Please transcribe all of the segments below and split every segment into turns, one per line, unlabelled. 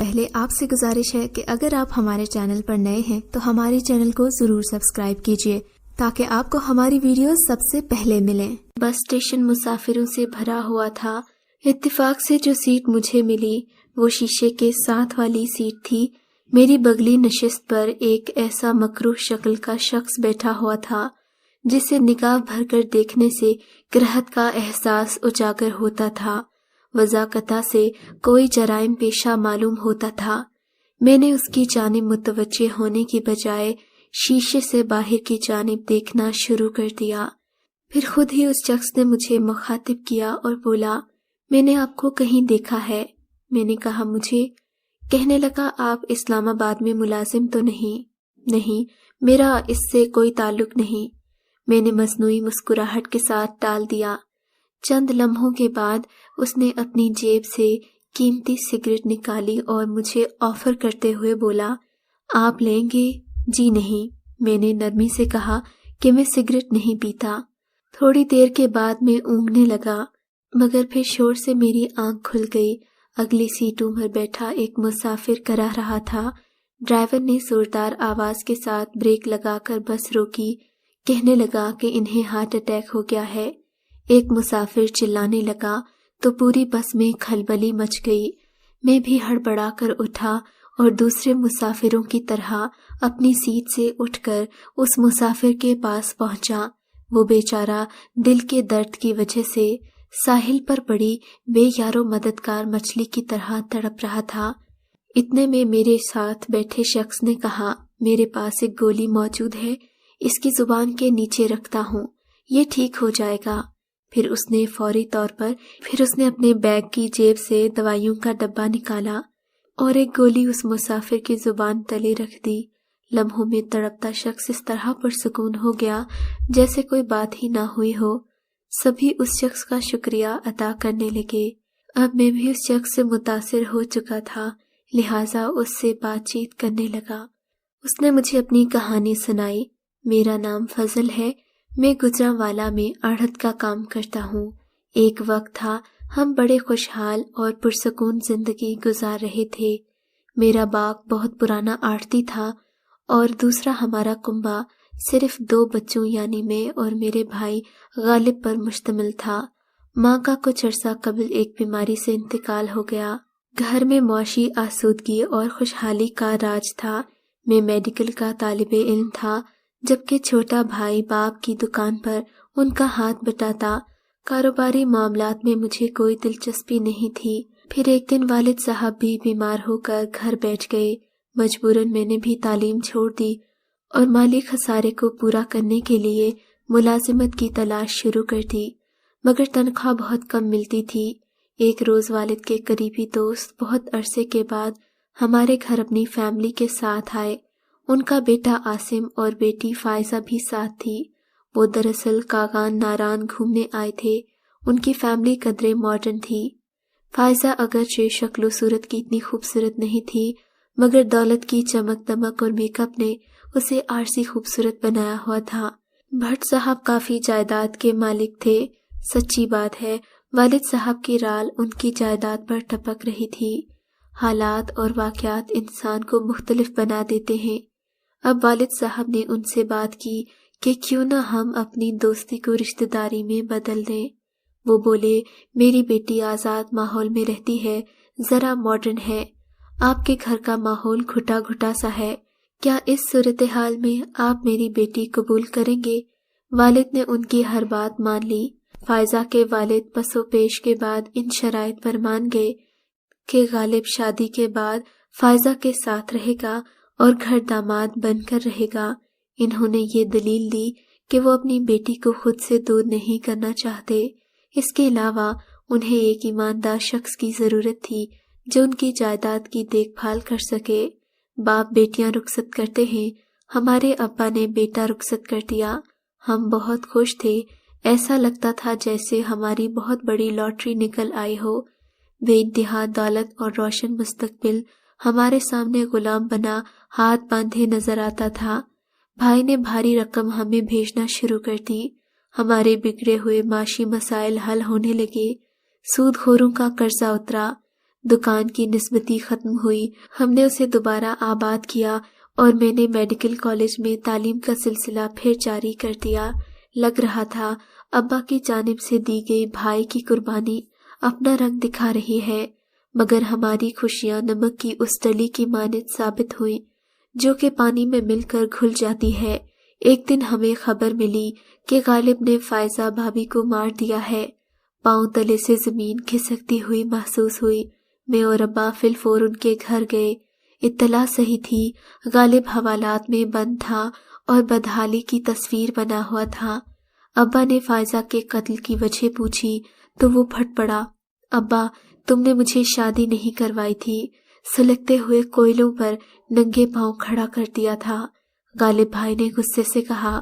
پہلے آپ سے گزارش ہے کہ اگر آپ ہمارے چینل پر نئے ہیں تو ہمارے چینل کو ضرور سبسکرائب کیجیے تاکہ آپ کو ہماری ویڈیوز سب سے پہلے ملیں۔ بس اسٹیشن مسافروں سے بھرا ہوا تھا۔ اتفاق سے جو سیٹ مجھے ملی وہ شیشے کے ساتھ والی سیٹ تھی۔ میری بغلی نشست پر ایک ایسا مکروہ شکل کا شخص بیٹھا ہوا تھا جسے نگاہ بھر کر دیکھنے سے کرہت کا احساس اجاگر ہوتا تھا۔ وضاقتہ سے کوئی جرائم پیشہ معلوم ہوتا تھا۔ میں نے اس کی جانب متوجہ ہونے کی بجائے شیشے سے باہر کی جانب دیکھنا شروع کر دیا۔ پھر خود ہی اس شخص نے مجھے مخاطب کیا اور بولا، میں نے آپ کو کہیں دیکھا ہے۔ میں نے کہا مجھے؟ کہنے لگا، آپ اسلام آباد میں ملازم تو نہیں؟ نہیں، میرا اس سے کوئی تعلق نہیں۔ میں نے مصنوعی مسکراہٹ کے ساتھ ٹال دیا۔ چند لمحوں کے بعد اس نے اپنی جیب سے قیمتی سگریٹ نکالی اور مجھے آفر کرتے ہوئے بولا، آپ لیں گے؟ جی نہیں، میں نے نرمی سے کہا کہ میں سگریٹ نہیں پیتا۔ تھوڑی دیر کے بعد میں اونگنے لگا، مگر پھر شور سے میری آنکھ کھل گئی۔ اگلی سیٹوں پر بیٹھا ایک مسافر کرا رہا تھا۔ ڈرائیور نے زوردار آواز کے ساتھ بریک لگا کر بس روکی۔ کہنے لگا کہ انہیں ہارٹ اٹیک ہو گیا ہے۔ ایک مسافر چلانے لگا تو پوری بس میں کھلبلی مچ گئی۔ میں بھی ہڑبڑا کر اٹھا اور دوسرے مسافروں کی طرح اپنی سیٹ سے اٹھ کر اس مسافر کے پاس پہنچا۔ وہ بیچارہ دل کے درد کی وجہ سے ساحل پر پڑی بے یارو مددگار مچھلی کی طرح تڑپ رہا تھا۔ اتنے میں میرے ساتھ بیٹھے شخص نے کہا، میرے پاس ایک گولی موجود ہے، اس کی زبان کے نیچے رکھتا ہوں، یہ ٹھیک ہو جائے گا۔ پھر اس نے اپنے بیگ کی جیب سے دوائیوں کا ڈبہ نکالا اور ایک گولی اس مسافر کی زبان تلے رکھ دی۔ لمحوں میں تڑپتا شخص اس طرح پرسکون ہو گیا جیسے کوئی بات ہی نہ ہوئی ہو۔ سبھی اس شخص کا شکریہ ادا کرنے لگے۔ اب میں بھی اس شخص سے متاثر ہو چکا تھا، لہٰذا اس سے بات چیت کرنے لگا۔ اس نے مجھے اپنی کہانی سنائی۔ میرا نام فضل ہے، میں گجرانوالہ میں آڑھت کا کام کرتا ہوں۔ ایک وقت تھا ہم بڑے خوشحال اور پرسکون زندگی گزار رہے تھے۔ میرا باغ بہت پرانا آڑھتی تھا اور دوسرا ہمارا کنبہ صرف 2 بچوں یعنی میں اور میرے بھائی غالب پر مشتمل تھا۔ ماں کا کچھ عرصہ قبل ایک بیماری سے انتقال ہو گیا۔ گھر میں معاشی آسودگی اور خوشحالی کا راج تھا۔ میں میڈیکل کا طالب علم تھا، جبکہ چھوٹا بھائی باپ کی دکان پر ان کا ہاتھ بٹاتا۔ کاروباری معاملات میں مجھے کوئی دلچسپی نہیں تھی۔ پھر ایک دن والد صاحب بھی بیمار ہو کر گھر بیٹھ گئے۔ مجبوراً میں نے بھی تعلیم چھوڑ دی اور مالی خسارے کو پورا کرنے کے لیے ملازمت کی تلاش شروع کر دی، مگر تنخواہ بہت کم ملتی تھی۔ ایک روز والد کے قریبی دوست بہت عرصے کے بعد ہمارے گھر اپنی فیملی کے ساتھ آئے۔ ان کا بیٹا عاصم اور بیٹی فائزہ بھی ساتھ تھی۔ وہ دراصل کاغان ناران گھومنے آئے تھے۔ ان کی فیملی قدرے ماڈرن تھی۔ فائزہ اگرچہ شکل و صورت کی اتنی خوبصورت نہیں تھی، مگر دولت کی چمک دمک اور میک اپ نے اسے عارضی خوبصورت بنایا ہوا تھا۔ بھٹ صاحب کافی جائیداد کے مالک تھے۔ سچی بات ہے، والد صاحب کی رال ان کی جائیداد پر ٹپک رہی تھی۔ حالات اور واقعات انسان کو مختلف بنا دیتے ہیں۔ اب والد صاحب نے ان سے بات کی کہ کیوں نہ ہم اپنی دوستی کو رشتہ داری میں بدل دیں۔ وہ بولے، میری بیٹی آزاد ماحول میں رہتی ہے، ذرا ماڈرن ہے، آپ کے گھر کا ماحول گھٹا گھٹا سا ہے، کیا اس صورتحال میں آپ میری بیٹی قبول کریں گے؟ والد نے ان کی ہر بات مان لی۔ فائزہ کے والد پس و پیش کے بعد ان شرائط پر مان گئے کہ غالب شادی کے بعد فائزہ کے ساتھ رہے گا اور گھر داماد بن کر رہے گا۔ انہوں نے یہ دلیل دی کہ وہ اپنی بیٹی کو خود سے دور نہیں کرنا چاہتے۔ اس کے علاوہ انہیں ایک ایماندار شخص کی ضرورت تھی جو ان کی جائیداد کی دیکھ بھال کر سکے۔ باپ بیٹیاں رخصت کرتے ہیں، ہمارے ابا نے بیٹا رخصت کر دیا۔ ہم بہت خوش تھے، ایسا لگتا تھا جیسے ہماری بہت بڑی لاٹری نکل آئی ہو۔ بے انتہا دولت اور روشن مستقبل ہمارے سامنے غلام بنا ہاتھ باندھے نظر آتا تھا۔ بھائی نے بھاری رقم ہمیں بھیجنا شروع کر دی۔ ہمارے بگڑے ہوئے معاشی مسائل حل ہونے لگے، سود خوروں کا قرضہ اترا، دکان کی نسبتی ختم ہوئی، ہم نے اسے دوبارہ آباد کیا اور میں نے میڈیکل کالج میں تعلیم کا سلسلہ پھر جاری کر دیا۔ لگ رہا تھا ابا کی جانب سے دی گئی بھائی کی قربانی اپنا رنگ دکھا رہی ہے، مگر ہماری خوشیاں نمک کی اس ڈلی کی مانند ثابت ہوئیں جو کہ پانی میں مل کر گھل جاتی ہے۔ ایک دن ہمیں خبر ملی کہ غالب نے فائزہ بھابھی کو مار دیا ہے۔ پاؤں تلے سے زمین کھسکتی ہوئی محسوس ہوئی۔ میں اور ابا فی الفور ان کے گھر گئے۔ اطلاع صحیح تھی، غالب حوالات میں بند تھا اور بدحالی کی تصویر بنا ہوا تھا۔ ابا نے فائزہ کے قتل کی وجہ پوچھی تو وہ پھٹ پڑا، ابا تم نے مجھے شادی نہیں کروائی تھی، سلگتے ہوئے کوئلوں پر ننگے پاؤں کھڑا کر دیا تھا۔ غالب بھائی نے غصے سے کہا،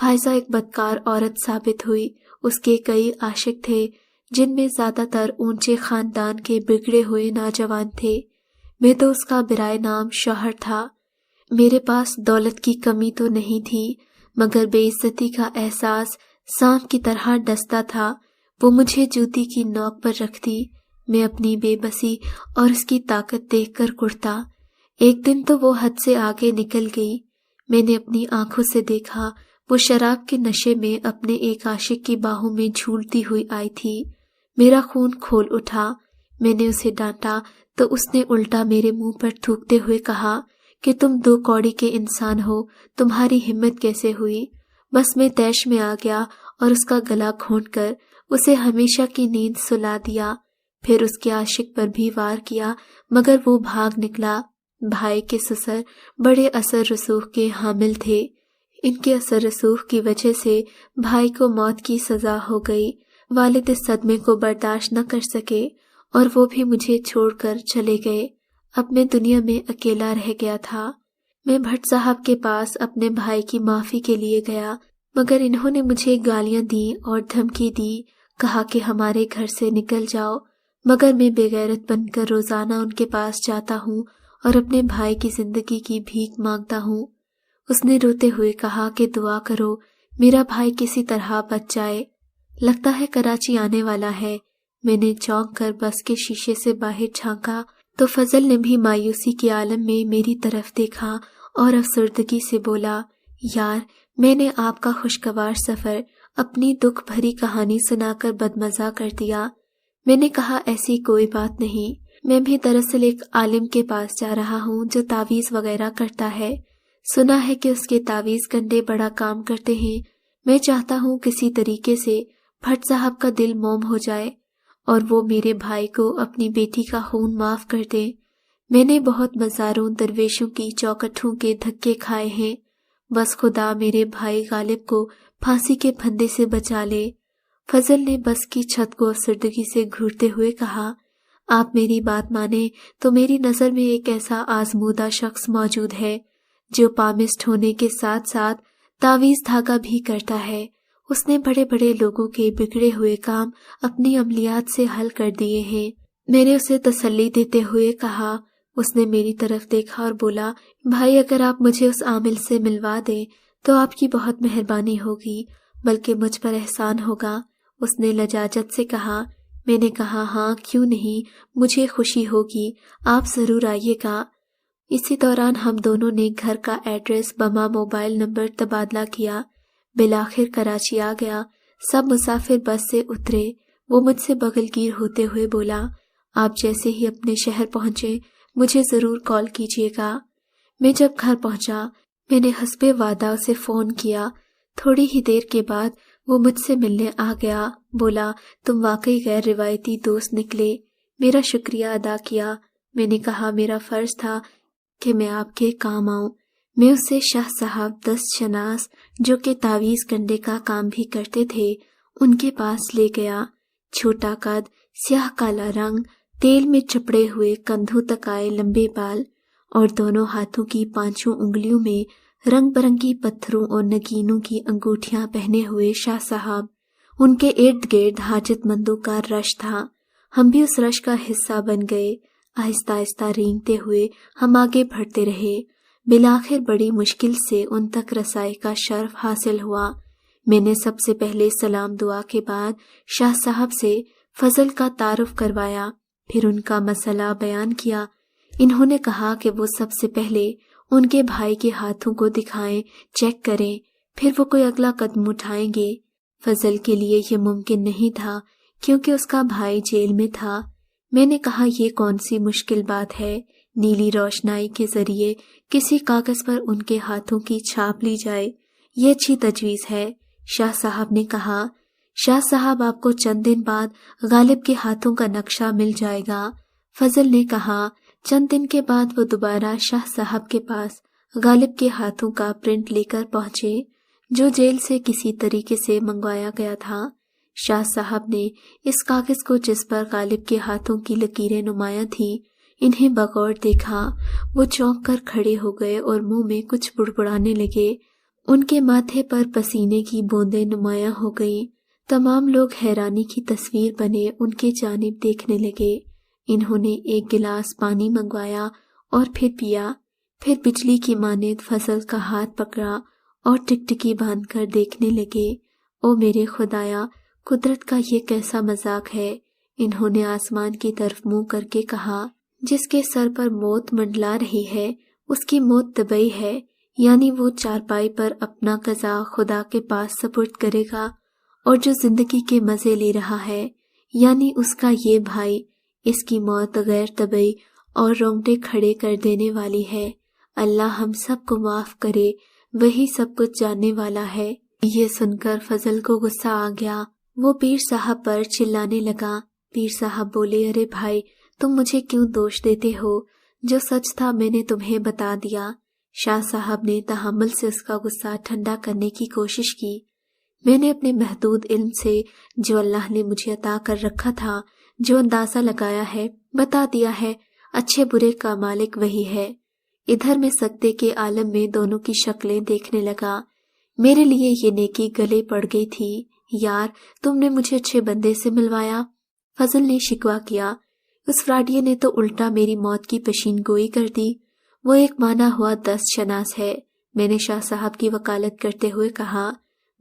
فائزہ ایک بدکار عورت ثابت ہوئی، اس کے کئی عاشق تھے جن میں زیادہ تر اونچے خاندان کے بگڑے ہوئے نوجوان تھے۔ میں تو اس کا برائے نام شوہر تھا۔ میرے پاس دولت کی کمی تو نہیں تھی، مگر بے عزتی کا احساس سانپ کی طرح ڈستا تھا۔ وہ مجھے جوتی کی نوک پر رکھتی، میں اپنی بے بسی اور اس کی طاقت دیکھ کر کڑتا۔ ایک دن تو وہ حد سے آگے نکل گئی۔ میں نے اپنی آنکھوں سے دیکھا، وہ شراب کے نشے میں اپنے ایک عاشق کی باہوں میں جھولتی ہوئی آئی تھی۔ میرا خون کھول اٹھا۔ میں نے اسے ڈانٹا تو اس نے الٹا میرے منہ پر تھوکتے ہوئے کہا کہ تم 2 کوڑی کے انسان ہو، تمہاری ہمت کیسے ہوئی؟ بس میں طیش میں آ گیا اور اس کا گلا گھونٹ کر اسے ہمیشہ کی نیند سلا دیا۔ پھر اس کے عاشق پر بھی وار کیا، مگر وہ بھاگ نکلا۔ بھائی کے سسر بڑے اثر رسوخ کے حامل تھے۔ ان کے اثر رسوخ کی وجہ سے بھائی کو موت کی سزا ہو گئی۔ والد اس صدمے کو برداشت نہ کر سکے اور وہ بھی مجھے چھوڑ کر چلے گئے۔ اب میں دنیا میں اکیلا رہ گیا تھا۔ میں بھٹ صاحب کے پاس اپنے بھائی کی معافی کے لیے گیا، مگر انہوں نے مجھے گالیاں دیں اور دھمکی دی، کہا کہ ہمارے گھر سے نکل جاؤ، مگر میں بے غیرت بن کر روزانہ ان کے پاس جاتا ہوں اور اپنے بھائی کی زندگی کی بھیک مانگتا ہوں۔ اس نے روتے ہوئے کہا کہ دعا کرو میرا بھائی کسی طرح بچ جائے، لگتا ہے کراچی آنے والا ہے۔ میں نے چونک کر بس کے شیشے سے باہر جھانکا تو فضل نے بھی مایوسی کے عالم میں میری طرف دیکھا اور افسردگی سے بولا، یار میں نے آپ کا خوشگوار سفر اپنی دکھ بھری کہانی سنا کر بدمزہ کر دیا۔ میں نے کہا ایسی کوئی بات نہیں، میں بھی دراصل ایک عالم کے پاس جا رہا ہوں جو تعویذ وغیرہ کرتا ہے، سنا ہے کہ اس کے تعویذ کنڈے بڑا کام کرتے ہیں۔ میں چاہتا ہوں کسی طریقے سے بھٹ صاحب کا دل موم ہو جائے اور وہ میرے بھائی کو اپنی بیٹی کا خون معاف کر دے۔ میں نے بہت بازاروں درویشوں کی چوکٹوں کے دھکے کھائے ہیں، بس خدا میرے بھائی غالب کو پھانسی کے پھندے سے بچا لے۔ فضل نے بس کی چھت کو افسردگی سے گھورتے ہوئے کہا، آپ میری بات مانیں تو میری نظر میں ایک ایسا آزمودہ شخص موجود ہے جو پامسٹ ہونے کے ساتھ ساتھ تعویذ دھاگا بھی کرتا ہے۔ اس نے بڑے بڑے لوگوں کے بگڑے ہوئے کام اپنی عملیات سے حل کر دیے ہیں۔ میں نے اسے تسلی دیتے ہوئے کہا۔ اس نے میری طرف دیکھا اور بولا، بھائی اگر آپ مجھے اس عامل سے ملوا دیں تو آپ کی بہت مہربانی ہوگی، بلکہ مجھ پر احسان ہوگا۔ اس نے لجاجت سے کہا۔ میں نے کہا ہاں کیوں نہیں، مجھے خوشی ہوگی، آپ ضرور آئیے گا۔ اسی دوران ہم دونوں نے گھر کا ایڈریس بما موبائل نمبر تبادلہ کیا۔ بالآخر کراچی آ گیا۔ سب مسافر بس سے اترے۔ وہ مجھ سے بغل گیر ہوتے ہوئے بولا، آپ جیسے ہی اپنے شہر پہنچے مجھے ضرور کال کیجیے گا۔ میں جب گھر پہنچا میں نے حسب وعدہ اسے فون کیا۔ تھوڑی ہی دیر کے بعد وہ مجھ سے ملنے آ گیا، بولا تم واقعی غیر روایتی دوست نکلے۔ میرا شکریہ ادا کیا۔ میں نے کہا میرا فرض تھا کہ میں آپ کے کام آؤں۔ میں اسے شاہ صاحب دست شناس جو کہ تعویذ کنڈے کا کام بھی کرتے تھے ان کے پاس لے گیا۔ چھوٹا قد، سیاہ کالا رنگ، تیل میں چپڑے ہوئے کندھوں تک آئے لمبے بال اور دونوں ہاتھوں کی پانچوں انگلیوں میں رنگ برنگی پتھروں اور نگینوں کی انگوٹھیاں پہنے ہوئے شاہ صاحب۔ ان کے ارد گرد حاجت مندوں کا رش تھا۔ ہم بھی اس رش کا حصہ بن گئے۔ آہستہ آہستہ رینگتے ہوئے ہم آگے بڑھتے رہے۔ بالآخر بڑی مشکل سے ان تک رسائی کا شرف حاصل ہوا۔ میں نے سب سے پہلے سلام دعا کے بعد شاہ صاحب سے فضل کا تعارف کروایا۔ پھر ان کا مسئلہ بیان کیا۔ انہوں نے کہا کہ وہ سب سے پہلے ان کے بھائی کے ہاتھوں کو دکھائیں، چیک کریں، پھر وہ کوئی اگلا قدم اٹھائیں گے۔ فضل کے لیے یہ ممکن نہیں تھا کیونکہ اس کا بھائی جیل میں تھا۔ میں نے کہا یہ کون سی مشکل بات ہے، نیلی روشنائی کے ذریعے کسی کاغذ پر ان کے ہاتھوں کی چھاپ لی جائے، یہ اچھی تجویز ہے۔ شاہ صاحب نے کہا، شاہ صاحب آپ کو چند دن بعد غالب کے ہاتھوں کا نقشہ مل جائے گا۔ فضل نے کہا، چند دن کے بعد وہ دوبارہ شاہ صاحب کے پاس غالب کے ہاتھوں کا پرنٹ لے کر پہنچے جو جیل سے کسی طریقے سے منگوایا گیا تھا۔ شاہ صاحب نے اس کاغذ کو جس پر غالب کے ہاتھوں کی لکیریں نمایاں تھیں انہیں بغور دیکھا۔ وہ چونک کر کھڑے ہو گئے اور منہ میں کچھ بڑبڑانے لگے۔ ان کے ماتھے پر پسینے کی بوندیں نمایاں ہو گئیں۔ تمام لوگ حیرانی کی تصویر بنے ان کی جانب دیکھنے لگے۔ انہوں نے ایک گلاس پانی منگوایا اور پھر پیا، پھر بجلی کی مانند فضل کا ہاتھ پکڑا اور ٹکٹکی باندھ کر دیکھنے لگے۔ او میرے خدایا، قدرت کا یہ کیسا مذاق ہے۔ انہوں نے آسمان کی طرف منہ کر کے کہا، جس کے سر پر موت منڈلا رہی ہے اس کی موت طبعی ہے، یعنی وہ چارپائی پر اپنا قضا خدا کے پاس سپرد کرے گا، اور جو زندگی کے مزے لے رہا ہے یعنی اس کا یہ بھائی، اس کی موت غیر طبعی اور رونگٹے کھڑے کر دینے والی ہے۔ اللہ ہم سب کو معاف کرے، وہی سب کچھ جاننے والا ہے۔ یہ سن کر فضل کو غصہ آ گیا۔ وہ پیر صاحب پر چلانے لگا۔ پیر صاحب بولے، ارے بھائی، تم مجھے کیوں دوش دیتے ہو؟ جو سچ تھا میں نے تمہیں بتا دیا۔ شاہ صاحب نے تحمل سے اس کا غصہ ٹھنڈا کرنے کی کوشش کی۔ میں نے اپنے محدود علم سے جو اللہ نے مجھے عطا کر رکھا تھا، جو اندازہ لگایا ہے، بتا دیا ہے۔ اچھے برے کا مالک وہی ہے۔ ادھر میں سکتے کے عالم میں دونوں کی شکلیں دیکھنے لگا۔ میرے لیے یہ نیکی گلے پڑ گئی تھی۔ یار، تم نے مجھے اچھے بندے سے ملوایا۔ فضل نے شکوہ کیا، اس فراڈیے نے تو الٹا میری موت کی پیشین گوئی کر دی۔ وہ ایک مانا ہوا 10 شناس ہے۔ میں نے شاہ صاحب کی وکالت کرتے ہوئے کہا،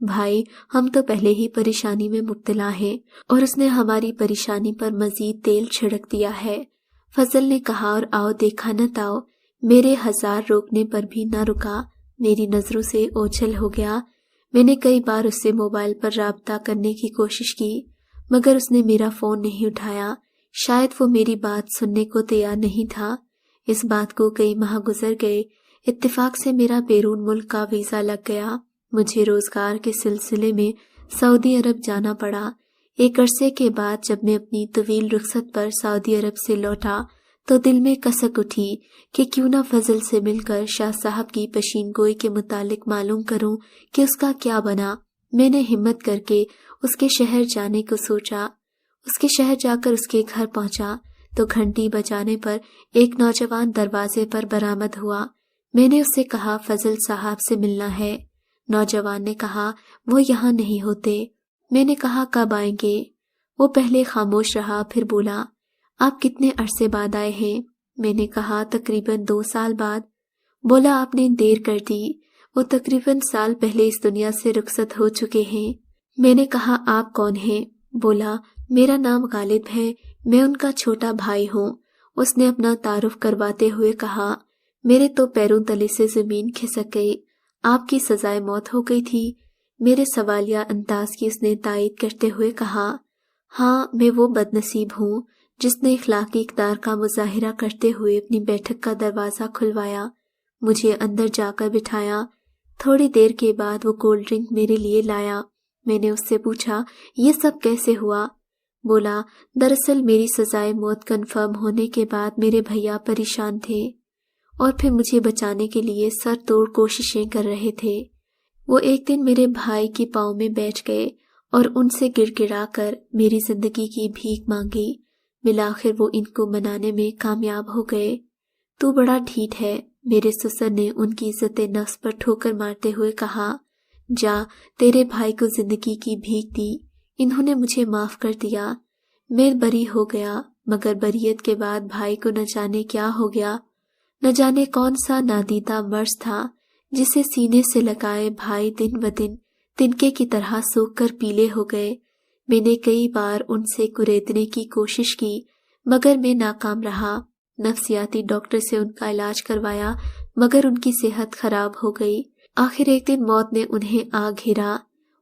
بھائی، ہم تو پہلے ہی پریشانی میں مبتلا ہیں اور اس نے ہماری پریشانی پر مزید تیل چھڑک دیا ہے۔ فضل نے کہا، اور آؤ دیکھا نہ تاؤ، میرے 1000 روکنے پر بھی نہ رکا، میری نظروں سے اوجھل ہو گیا۔ میں نے کئی بار اس سے موبائل پر رابطہ کرنے کی کوشش کی مگر اس نے میرا فون نہیں اٹھایا۔ شاید وہ میری بات سننے کو تیار نہیں تھا۔ اس بات کو کئی ماہ گزر گئے۔ اتفاق سے میرا بیرون ملک کا ویزا لگ گیا۔ مجھے روزگار کے سلسلے میں سعودی عرب جانا پڑا۔ ایک عرصے کے بعد جب میں اپنی طویل رخصت پر سعودی عرب سے لوٹا تو دل میں کسک اٹھی کہ کیوں نہ فضل سے مل کر شاہ صاحب کی پیشین گوئی کے متعلق معلوم کروں کہ اس کا کیا بنا۔ میں نے ہمت کر کے اس کے شہر جانے کو سوچا۔ اس کے شہر جا کر اس کے گھر پہنچا تو گھنٹی بجانے پر ایک نوجوان دروازے پر برآمد ہوا۔ میں نے اس سے کہا، فضل صاحب سے ملنا ہے۔ نوجوان نے کہا، وہ یہاں نہیں ہوتے۔ میں نے کہا، کب آئیں گے؟ وہ پہلے خاموش رہا، پھر بولا، آپ کتنے عرصے بعد آئے ہیں؟ میں نے کہا، تقریباً 2 سال بعد۔ بولا، آپ نے دیر کر دی، وہ تقریباً سال پہلے اس دنیا سے رخصت ہو چکے ہیں۔ میں نے کہا، آپ کون ہیں؟ بولا، میرا نام غالب ہے، میں ان کا چھوٹا بھائی ہوں۔ اس نے اپنا تعارف کرواتے ہوئے کہا، میرے تو پیروں تلے سے زمین کھسک گئی، آپ کی سزائے موت ہو گئی تھی۔ میرے سوالیہ انداز کی اس نے تائید کرتے ہوئے کہا، ہاں، میں وہ بد نصیب ہوں جس نے اخلاقی اقدار کا مظاہرہ کرتے ہوئے اپنی بیٹھک کا دروازہ کھلوایا، مجھے اندر جا کر بٹھایا۔ تھوڑی دیر کے بعد وہ کولڈ ڈرنک میرے لیے لایا۔ میں نے اس سے پوچھا، یہ سب کیسے ہوا؟ بولا، دراصل میری سزائے موت کنفرم ہونے کے بعد میرے بھیا پریشان تھے اور پھر مجھے بچانے کے لیے سر توڑ کوششیں کر رہے تھے۔ وہ ایک دن میرے بھائی کی پاؤں میں بیٹھ گئے اور ان سے گڑ گڑا کر میری زندگی کی بھیک مانگی۔ بالآخر وہ ان کو منانے میں کامیاب ہو گئے۔ تو بڑا ڈھیٹ ہے، میرے سسر نے ان کی عزت نفس پر ٹھوکر مارتے ہوئے کہا، جا، تیرے بھائی کو زندگی کی بھیک دی، انہوں نے مجھے معاف کر دیا۔ میں بری ہو گیا، مگر بریت کے بعد بھائی کو نہ جانے کیا ہو گیا۔ نہ جانے کون سا نادیدہ مرض تھا جسے سینے سے لگائے بھائی دن بدن تنکے کی طرح سوکھ کر پیلے ہو گئے۔ میں نے کئی بار ان سے کریدنے کی کوشش کی مگر میں ناکام رہا۔ نفسیاتی ڈاکٹر سے ان کا علاج کروایا مگر ان کی صحت خراب ہو گئی۔ آخر ایک دن موت نے انہیں آ گھیرا۔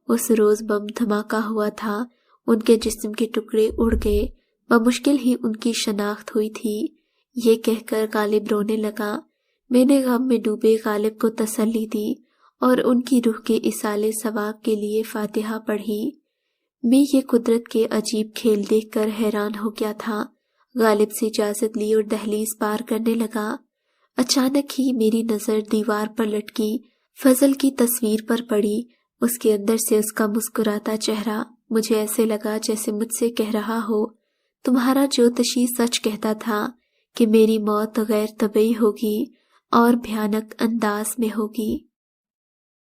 اس روز بم دھماکہ ہوا تھا، ان کے جسم کے ٹکڑے اڑ گئے، بمشکل ہی ان کی شناخت ہوئی تھی۔ یہ کہہ کر غالب رونے لگا۔ میں نے غم میں ڈوبے غالب کو تسلی دی اور ان کی روح کے ایصال ثواب کے لیے فاتحہ پڑھی۔ میں یہ قدرت کے عجیب کھیل دیکھ کر حیران ہو گیا تھا۔ غالب سے اجازت لی اور دہلیز پار کرنے لگا۔ اچانک ہی میری نظر دیوار پر لٹکی فضل کی تصویر پر پڑی۔ اس کے اندر سے اس کا مسکراتا چہرہ، مجھے ایسے لگا جیسے مجھ سے کہہ رہا ہو، تمہارا جوتشی سچ کہتا تھا کہ میری موت غیر طبیعی ہوگی اور بھیانک انداز میں ہوگی۔